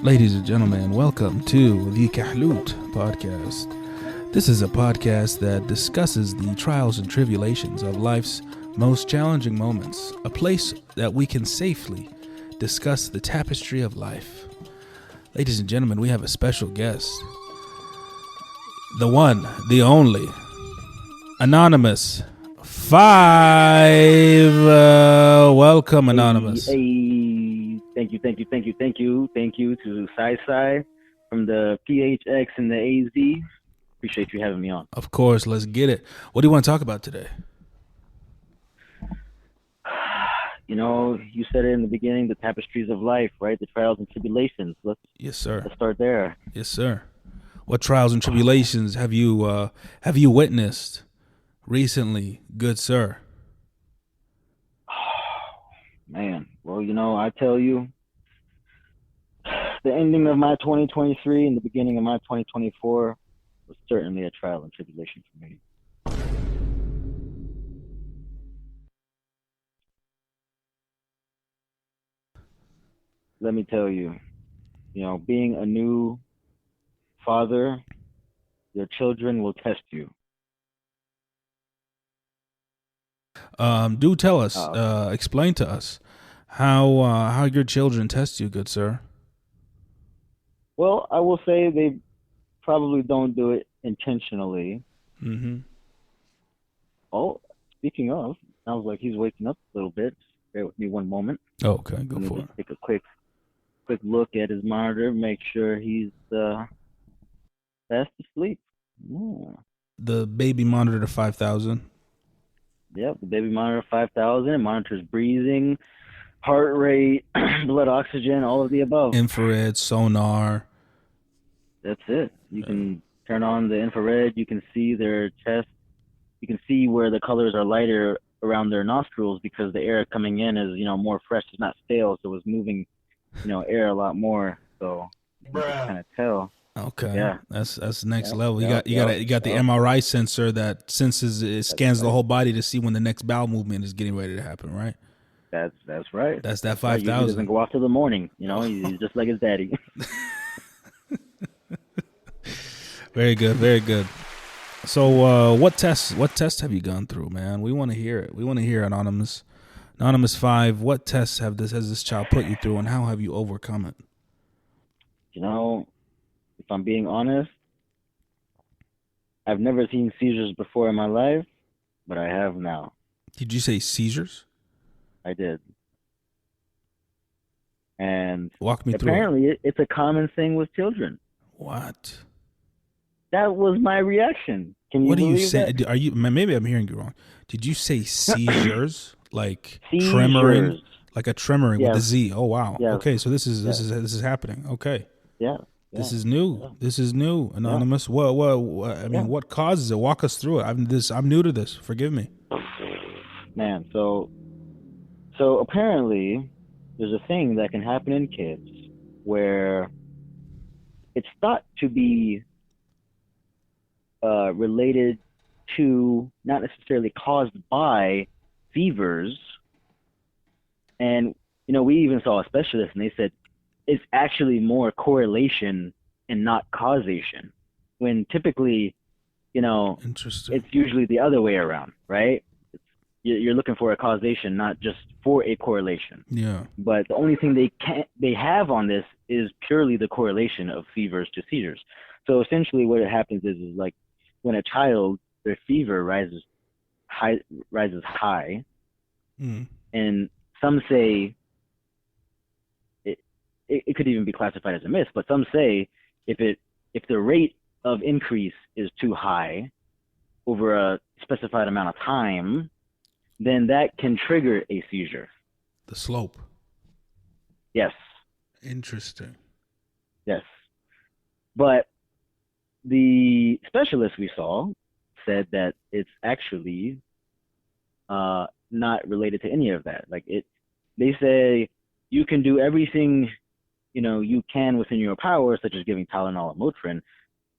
Ladies and gentlemen, welcome to the Kahlout Podcast. This is a podcast that discusses the trials and tribulations of life's most challenging moments, a place that we can safely discuss the tapestry of life. Ladies and gentlemen, we have a special guest. The one, the only, Anonymous 5. Welcome, Anonymous. Hey, thank you to Sai from the PHX and the AZ. Appreciate you having me on. Of course, let's get it. What do you want to talk about today? You know, you said it in the beginning, the tapestries of life, right? The trials and tribulations. Yes, sir. Let's start there. Yes, sir. What trials and tribulations have you witnessed recently, good sir? Man, well, you know, I tell you, the ending of my 2023 and the beginning of my 2024 was certainly a trial and tribulation for me. Let me tell you, being a new father, your children will test you. Do tell us, explain to us how your children test you, good sir. Well, I will say they probably don't do it intentionally. Mm-hmm. Oh, speaking of, sounds like he's waking up a little bit. Bear with me one moment. Oh, okay, go for it. Take a quick look at his monitor, make sure he's fast asleep. Yeah. The baby monitor 5000. Yep, the baby monitor 5000. It monitors breathing, heart rate, blood oxygen, all of the above. Infrared, sonar. That's it. You can turn on the infrared. You can see their chest. You can see where the colors are lighter around their nostrils because the air coming in is, more fresh. It's not stale, so it's moving, air a lot more. So you can kind of tell. Okay. Yeah. That's next level. You got the MRI sensor that scans the whole body to see when the next bowel movement is getting ready to happen, right? That's right. That's that 5,000. He doesn't go off till the morning. He's just like his daddy. Very good, very good. So, what tests have you gone through, man? We want to hear it. We want to hear Anonymous 5. What tests has this child put you through, and how have you overcome it? If I'm being honest, I've never seen seizures before in my life, but I have now. Did you say seizures? I did. And walk me through. Apparently, it's a common thing with children. What? That was my reaction. Can you What are you believe saying? that? Are you? Maybe I'm hearing you wrong. Did you say seizures? Like Seizures. tremoring? Like a tremoring with a Yes. Z? Oh wow. Yes. Okay, so this is happening. Okay. Yeah. This is new. Yeah. This is new, Anonymous. Yeah. What? I mean, what causes it? Walk us through it. I'm new to this. Forgive me. Man, so apparently there's a thing that can happen in kids where it's thought to be related to, not necessarily caused by, fevers. And, we even saw a specialist and they said it's actually more correlation and not causation. When typically, Interesting. it's usually the other way around, right? You're looking for a causation, not just for a correlation. Yeah. But the only thing they have on this is purely the correlation of fevers to seizures. So essentially what happens is like when a child, their fever rises high, and some say it could even be classified as a myth, but some say if the rate of increase is too high over a specified amount of time, then that can trigger a seizure. The slope. Yes. Interesting. Yes. But the specialist we saw said that it's actually not related to any of that. They say you can do everything you can within your power, such as giving Tylenol and Motrin,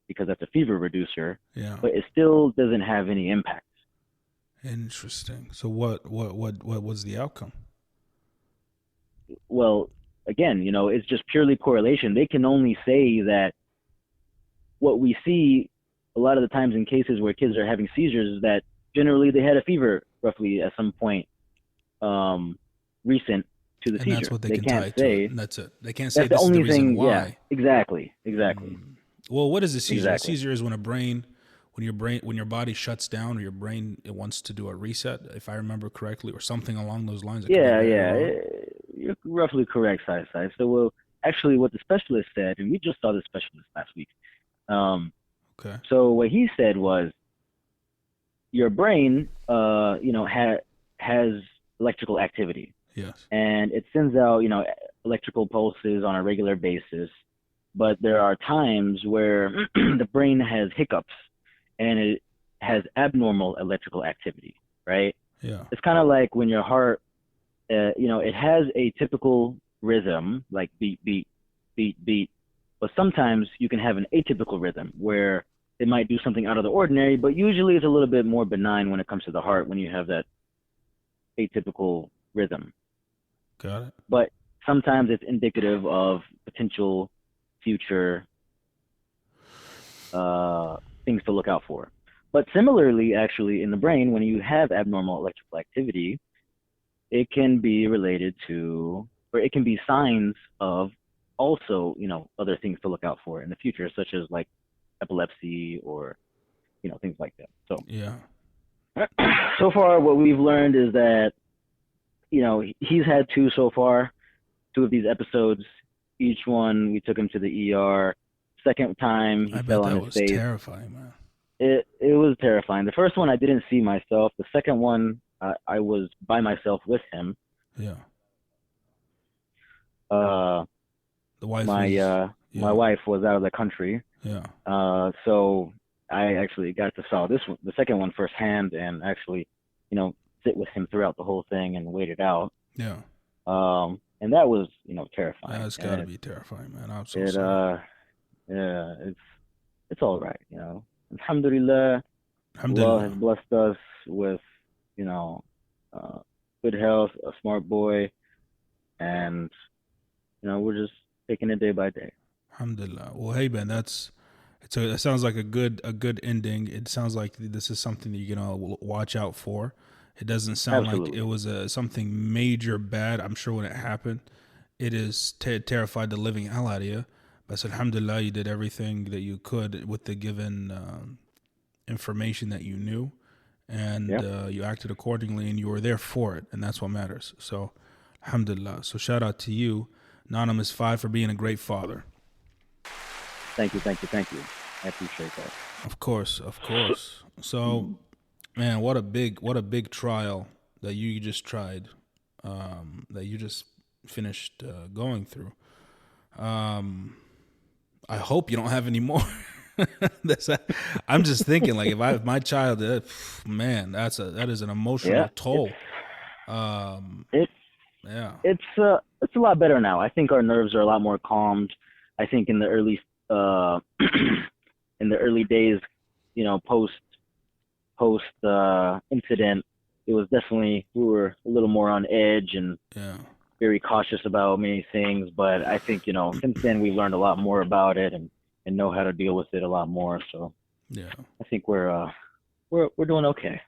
because that's a fever reducer. Yeah. But it still doesn't have any impact. Interesting. So what was the outcome? Well, again, it's just purely correlation. They can only say that what we see a lot of the times in cases where kids are having seizures is that generally they had a fever roughly at some point recent to the And seizure. that's what they can can't tie say. to it. And that's it. They can't say That's the this is only the reason thing. why. Yeah, exactly. Well, what is a seizure? Exactly. A seizure is when your body shuts down, or your brain, it wants to do a reset, if I remember correctly, or something along those lines. Yeah. You're roughly correct, Sai. So, well, actually, what the specialist said, and we just saw the specialist last week. Okay. So what he said was, your brain, has electrical activity. Yes. And it sends out, electrical pulses on a regular basis. But there are times where the brain has hiccups and it has abnormal electrical activity, right? Yeah. It's kind of like when your heart, it has a typical rhythm, like beat, beat, beat, beat. But sometimes you can have an atypical rhythm where it might do something out of the ordinary, but usually it's a little bit more benign when it comes to the heart when you have that atypical rhythm. Got it. But sometimes it's indicative of potential future things to look out for. But similarly, actually, in the brain, when you have abnormal electrical activity, it can be related to, or it can be signs of also, other things to look out for in the future, such as like epilepsy or, things like that. So yeah. So far, what we've learned is that, he's had two so far, two of these episodes. Each one, we took him to the ER. Second time, he fell on his face. I bet that was terrifying, man. It was terrifying. The first one, I didn't see myself. The second one, I was by myself with him. Yeah. The wife. My wife was out of the country. Yeah. So I actually got to saw the second one firsthand, and actually, sit with him throughout the whole thing and wait it out. Yeah. And that was, terrifying. That's got to be terrifying, man. I'm so sorry. Yeah, it's all right, Alhamdulillah, Allah has blessed us with, good health, a smart boy, and, we're just taking it day by day. Alhamdulillah. Well, hey, Ben, that sounds like a good ending. It sounds like this is something that you're going to watch out for. It doesn't sound Absolutely. like it was something major bad. I'm sure when it happened, it is terrified the living hell out of you. But alhamdulillah, you did everything that you could with the given information that you knew, and you acted accordingly, and you were there for it, and that's what matters. So alhamdulillah. So shout out to you, Anonymous 5, for being a great father. Thank you. I appreciate that. Of course. So, man, what a big trial that you just tried, that you just finished going through. I hope you don't have any more. I'm just thinking, like, if my child, man, that is an emotional toll. It's a lot better now. I think our nerves are a lot more calmed. I think in the early days, post incident, it was definitely, we were a little more on edge and very cautious about many things. But I think, since then we learned a lot more about it and know how to deal with it a lot more. So I think we're doing okay.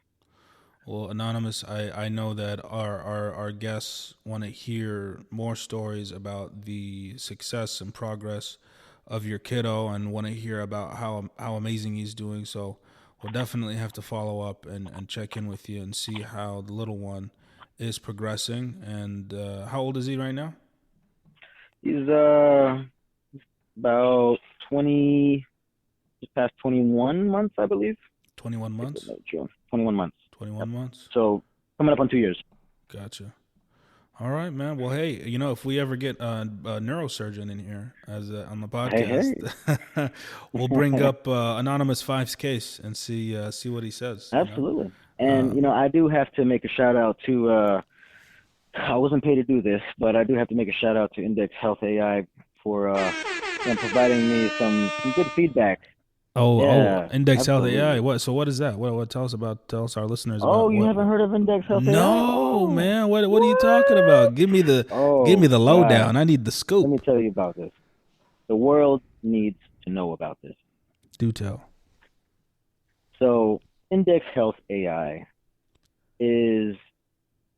Well, Anonymous, I know that our guests want to hear more stories about the success and progress of your kiddo, and want to hear about how amazing he's doing. So we'll definitely have to follow up and check in with you and see how the little one is progressing. And how old is he right now? He's about 20, just past 21 months, I believe. 21 months? 21 months. 21 months? So coming up on 2 years. Gotcha. All right, man. Well, hey, if we ever get a neurosurgeon in here on the podcast, we'll bring up Anonymous 5's case and see what he says. Absolutely. And, I do have to make a shout out to, I wasn't paid to do this, but I do have to make a shout out to Index Health AI for providing me some good feedback Yeah, Index Health AI. absolutely. What is that? What tell us our listeners Oh, about you what? haven't heard of Index Health AI? No, Oh, man. What are you talking what? about? Give me Oh the gosh, lowdown. I need the let scoop. me tell you about this. The world needs to know about this. Do tell. So, Index Health AI is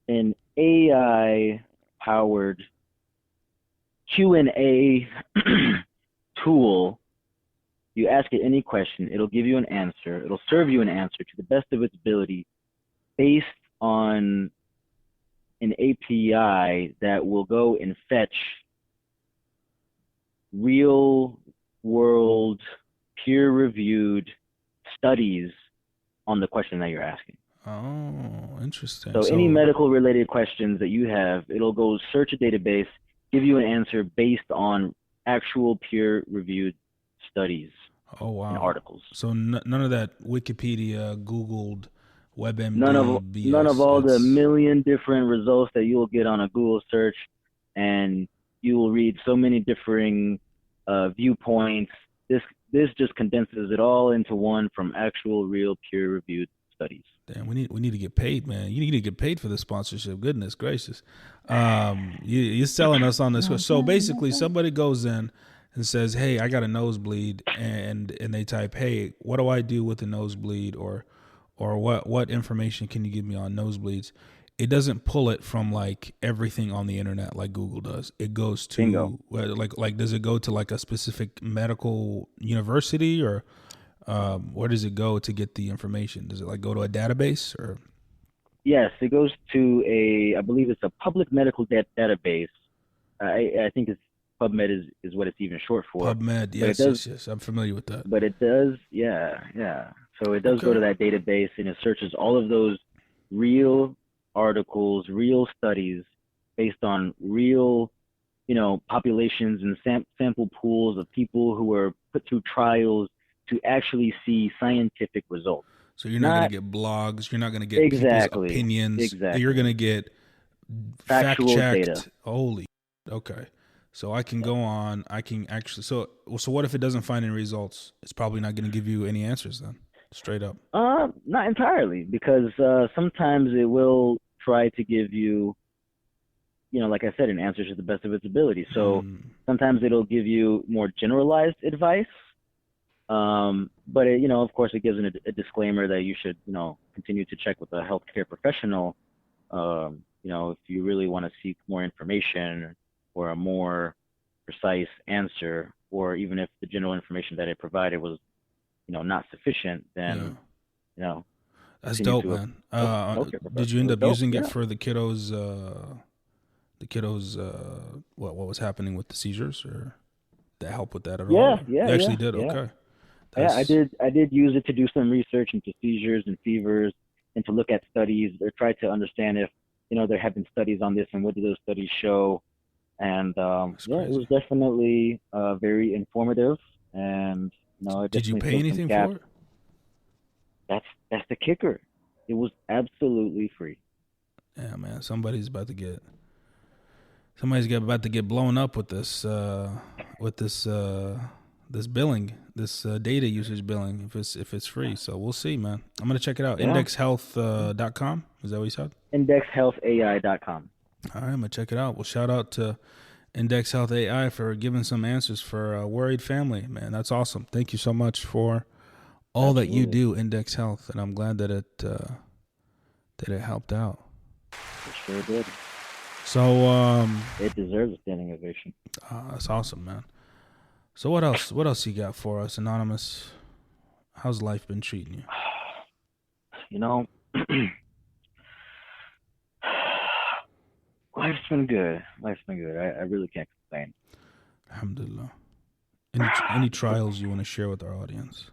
an AI powered Q&A tool. You ask it any question, it'll give you an answer. It'll serve you an answer to the best of its ability based on an API that will go and fetch real world peer reviewed studies on the question that you're asking. Oh, interesting. So any So, medical related questions that you have, it'll go search a database, give you an answer based on actual peer reviewed studies oh and wow. articles. So none of that Wikipedia, Googled, None WebMD of none of BS. all the It's million different results that you'll get on a Google search, and you will read so many differing viewpoints. This just condenses it all into one from actual real peer reviewed studies. damn. We need to get paid, man. You need to get paid for the sponsorship. Goodness gracious. You're selling us on this. No, So basically, somebody goes in and says, "Hey, I got a nosebleed," and they type, "Hey, what do I do with a nosebleed?" or what information can you give me on nosebleeds? It doesn't pull it from like everything on the internet like Google does. It goes bingo. to like does it go to like a specific medical university, or where does it go to get the information? Does it like go to a database or Yes, it goes to I believe it's a public medical database. I think it's PubMed is what it's even short for. PubMed? But it Yes, does, yes, yes. I'm familiar with that. yeah, yeah. So it does go Okay. to that database and it searches all of those real articles, real studies based on real, populations and sample pools of people who were put through trials to actually see scientific results. So you're not going to Not get blogs. You're not going to get people's exactly, opinions. You're going exactly. to get fact Factual data. checked. Holy. Okay. So I can go on. I can actually. So what if it doesn't find any results? It's probably not going to give you any answers then. Straight up. Not entirely, because sometimes it will try to give you, like I said, an answer to the best of its ability. So Hmm. sometimes it'll give you more generalized advice, but of course, it gives a disclaimer that you should, continue to check with a healthcare professional. If you really want to seek more information or a more precise answer, or even if the general information that it provided was, not sufficient, Yeah. then you know That's continue dope, to a man. healthcare Did you end professional. It's up dope. using it Yeah. for the kiddos? The kiddos. What was happening with the seizures, or that help with that at all? Yeah. Or Yeah. you Yeah. actually did. Yeah. Okay. Yeah. I That's did. I did use it to do some research into seizures and fevers, and to look at studies or try to understand if there have been studies on this and what do those studies show. And that's yeah, it was crazy. definitely very informative, and it Did you definitely pay filled some anything for gaps. it? That's the kicker. It was absolutely free. Yeah, man. About to get blown up with this this billing, this data usage billing, if it's free. So we'll see, man. I'm gonna check it out. Yeah. Indexhealth.com. Is that what you said? IndexHealthAI.com. All right, I'm gonna check it out. Well, shout out to Index Health AI for giving some answers for a worried family, man. That's awesome. Thank you so much for all that you Absolutely. do, Index Health, and I'm glad that it helped out. It sure did. So It deserves a standing ovation. that's awesome, man. So what else? What else you got for us, Anonymous? How's life been treating you? You know, life's been good. Life's been good. I really can't complain. Alhamdulillah. Any trials you want to share with our audience?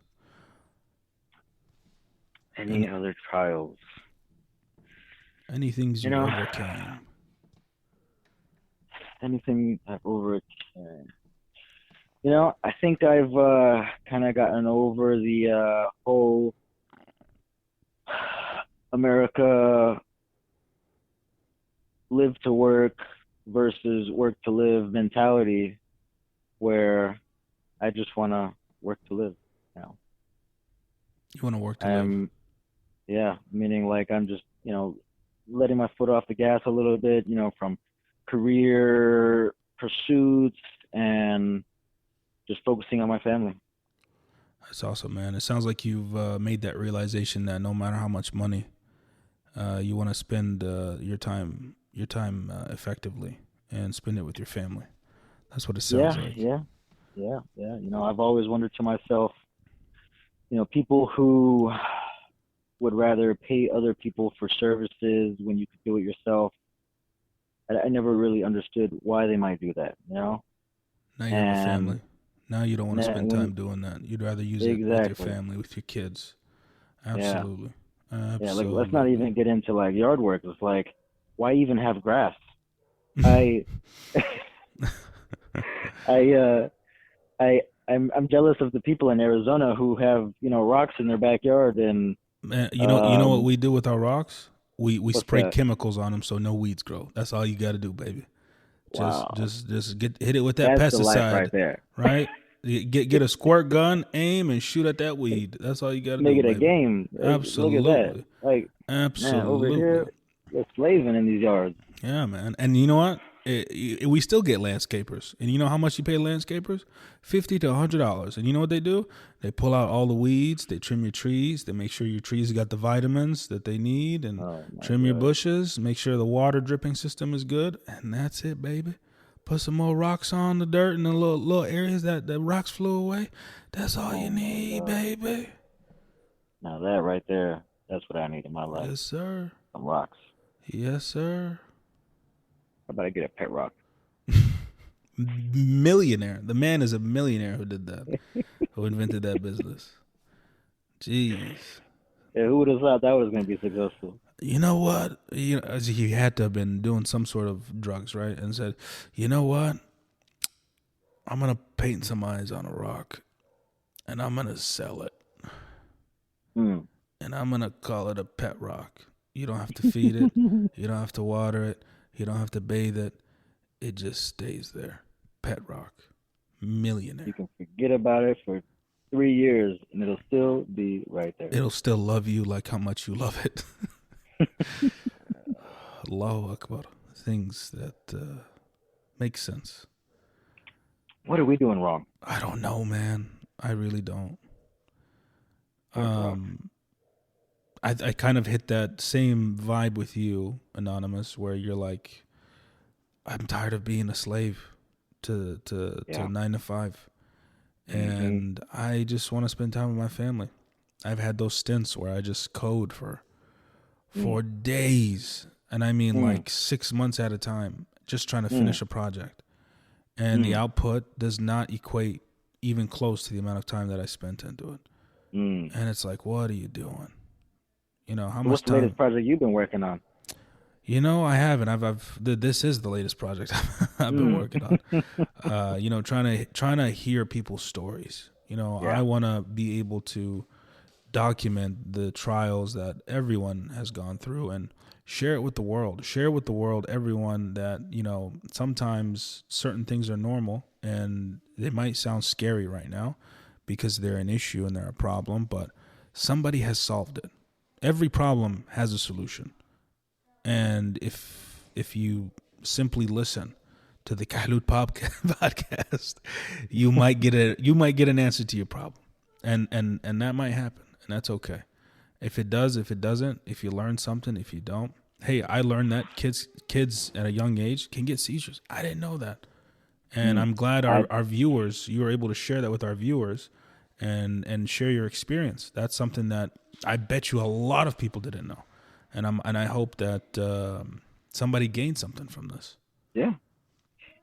Any Any other trials? any things You you know, overcame? anything I've overcame. I think I've kind of gotten over the whole America live to work versus work to live mentality, where I just want to work to live now. You want to work to live. I'm, yeah, meaning like I'm just, letting my foot off the gas a little bit, from career pursuits and just focusing on my family. That's awesome, man. It sounds like you've made that realization that no matter how much money you want to spend your time effectively and spend it with your family. That's what it sounds Yeah, like. yeah, yeah, yeah. I've always wondered to myself, people who would rather pay other people for services when you could do it yourself. I never really understood why they might do that, Now you have a And family. Now you don't want to spend when time doing that. You'd rather use it with your exactly, family, with your kids. yeah, Absolutely. yeah. Like, let's not Absolutely. even get into like yard work. It's like, why even have grass? I, I, I'm jealous of the people in Arizona who have rocks in their backyard and Man, you know what we do with our rocks? We what's spray that? chemicals on them so no weeds grow. That's all you got to do, baby. Just Wow, just just get hit it with that that's the life pesticide, right there. right? Get a squirt gun, aim and shoot at that weed. That's all you got to Make do, it a baby. game. Look at that. Absolutely. Like, man, over Absolutely. here, they're slaving in these yards. Yeah, man. And you know what? We still get landscapers. And you know how much you pay landscapers? $50 to $100. And you know what they do? They pull out all the weeds. They trim your trees. They make sure your trees got the vitamins that they need, and Oh my trim your God. bushes. Make sure the water dripping system is good. And that's it, baby. Put some more rocks on the dirt in the little areas that the rocks flew away. That's all Oh you my need, God. baby. Now that right there, that's what I need in my life. Yes, sir. Some rocks. Yes, sir. How about I get a pet rock? Millionaire. The man is a millionaire who did that, who invented that business. Jeez. Yeah, who would have thought that was going to be successful? You know what? He had to have been doing some sort of drugs, right? And said, you know what? I'm going to paint some eyes on a rock and I'm going to sell it. Hmm. And I'm going to call it a pet rock. You don't have to feed it. You don't have to water it. You don't have to bathe it. It just stays there. Pet rock. Millionaire. You can forget about it for 3 years and it'll still be right there. It'll still love you like how much you love it. Allahu Akbar. Things that make sense. What are we doing wrong? I don't know, man. I really don't. Pet rock. I kind of hit that same vibe with you, Anonymous, where you're like, I'm tired of being a slave to Yeah. 9 to 5. Hmm. And I just want to spend time with my family. I've had those stints where I just code for days, and I mean like 6 months at a time, just trying to finish a project. And the output does not equate even close to the amount of time that I spent into it. And it's like, what are you doing? How much What's the time? latest project you've been working on? I haven't. This is the latest project I've been working on. Trying to hear people's stories. Yeah. I want to be able to document the trials that everyone has gone through and share it with the world. Share with the world, everyone, that, sometimes certain things are normal and they might sound scary right now because they're an issue and they're a problem, but somebody has solved it. Every problem has a solution. And if you simply listen to the Kahlout podcast, you might get an answer to your problem. And that might happen. And that's okay. If it does, if it doesn't, if you learn something, if you don't. Hey, I learned that kids at a young age can get seizures. I didn't know that. And I'm glad our viewers, you were able to share that with our viewers and share your experience. That's something that I bet you a lot of people didn't know. And I hope that somebody gained something from this. Yeah.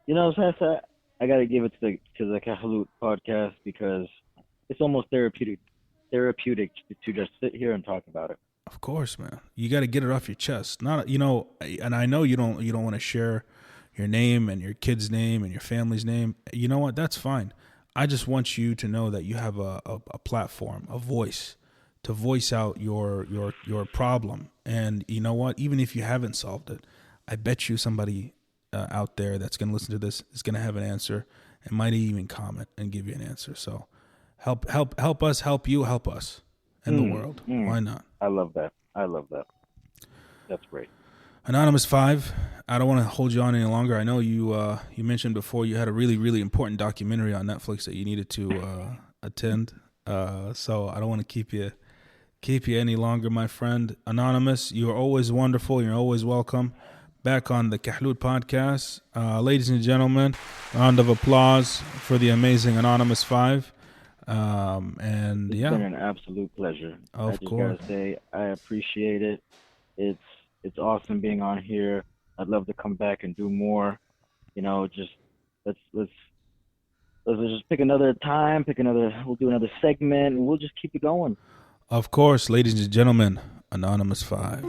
Sasa, I got to give it to the Kahlout podcast because it's almost therapeutic to just sit here and talk about it. Of course, man. You got to get it off your chest. Not, and I know you don't want to share your name and your kid's name and your family's name. You know what? That's fine. I just want you to know that you have a platform, a voice to voice out your problem. And you know what? Even if you haven't solved it, I bet you somebody out there that's going to listen to this is going to have an answer and might even comment and give you an answer. So help us, help you, help us. in the world. Why not? I love that. That's great. Anonymous 5, I don't want to hold you on any longer. I know you mentioned before you had a really, really important documentary on Netflix that you needed to attend. So I don't want to keep you any longer, my friend. Anonymous, you are always wonderful. You're always welcome back on the Kahlout Podcast. Ladies and gentlemen, round of applause for the amazing Anonymous 5. It's been an absolute pleasure. Of course. Gotta say, I appreciate it. It's awesome being on here. I'd love to come back and do more. Just let's just pick another time, we'll do another segment, and we'll just keep it going. Of course, ladies and gentlemen, Anonymous 5.